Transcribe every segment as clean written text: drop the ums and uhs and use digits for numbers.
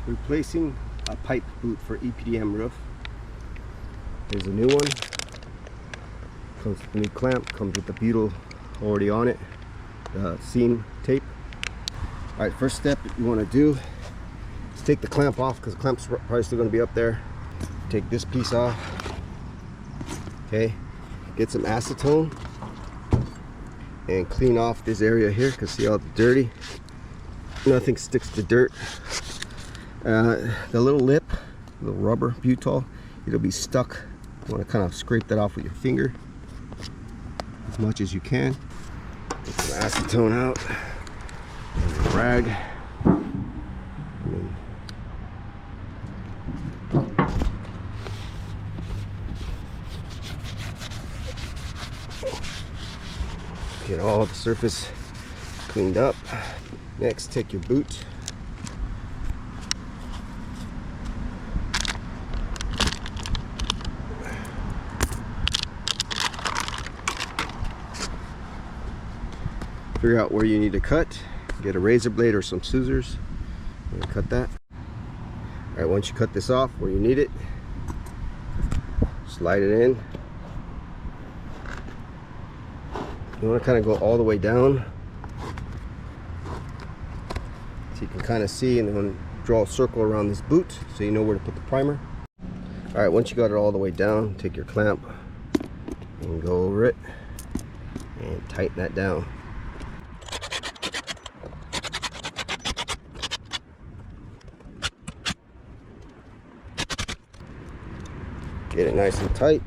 replacing a pipe boot for EPDM roof. Here's a new one. Comes with a new clamp, comes with the butyl already on it, the seam tape. Alright, first step you want to do is take the clamp off, because the clamp's probably still going to be up there. Take this piece off. Okay, get some acetone and clean off this area here, because see all the dirty. Nothing sticks to dirt. The little lip, little rubber butyl, it'll be stuck. You want to kind of scrape that off with your finger as much as you can. Get some acetone out, and a rag. Get all the surface cleaned up. Next, take your boot. Figure out where you need to cut. Get a razor blade or some scissors and cut that. All right, once you cut this off where you need it, slide it in. You want to kind of go all the way down so you can kind of see, and then draw a circle around this boot so you know where to put the primer. All right, once you got it all the way down, take your clamp and go over it and tighten that down. Get it nice and tight,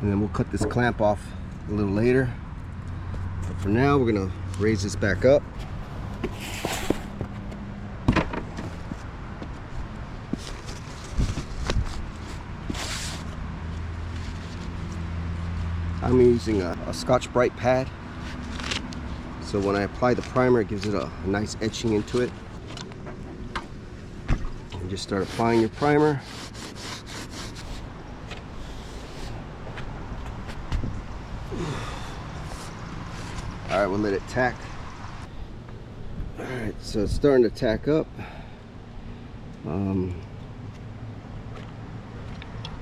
and then we'll cut this clamp off a little later. But for now, we're gonna raise this back up. I'm using a Scotch-Brite pad, so when I apply the primer, it gives it a nice etching into it. And just start applying your primer. All right, we'll let it tack. All right, so it's starting to tack up.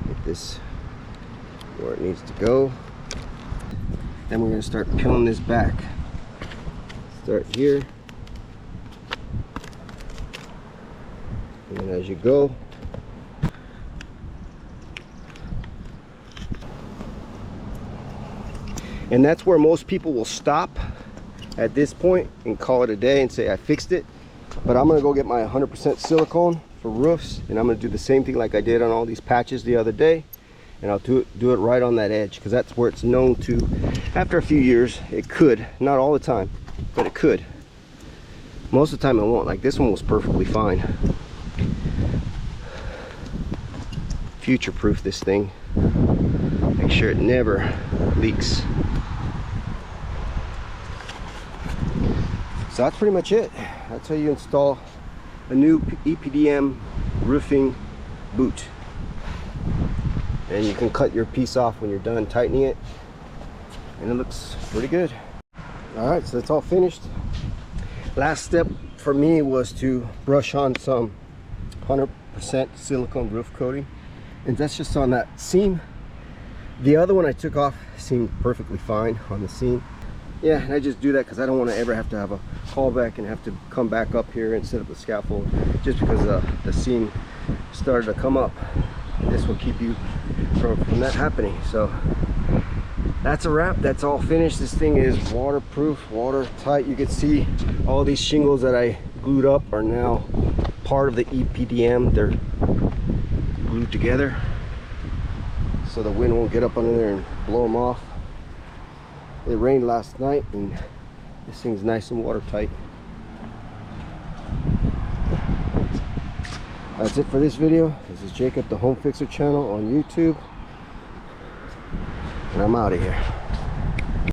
Get this where it needs to go. Then we're going to start peeling this back. Start here. And then as you go, and that's where most people will stop at this point and call it a day and say I fixed it. But I'm gonna go get my 100% silicone for roofs, and I'm gonna do the same thing like I did on all these patches the other day, and I'll do it right on that edge, because that's where it's known to, after a few years, it could, not all the time, but it could. Most of the time it won't. Like this one was perfectly fine. Future proof this thing. Make sure it never leaks. So that's pretty much it. That's how you install a new EPDM roofing boot. And you can cut your piece off when you're done tightening it, and it looks pretty good. All right, so it's all finished. Last step for me was to brush on some 100% silicone roof coating, and that's just on that seam. The other one I took off seemed perfectly fine on the seam. Yeah, and I just do that because I don't want to ever have to have a callback and have to come back up here and set up the scaffold, just because the seam started to come up. This will keep you from that happening. So that's a wrap. That's all finished. This thing is waterproof, watertight. You can see all these shingles that I glued up are now part of the EPDM. They're glued together so the wind won't get up under there and blow them off. It rained last night, and this thing's nice and watertight. That's it for this video. This is Jacob, the Home Fixer channel on YouTube, and I'm out of here.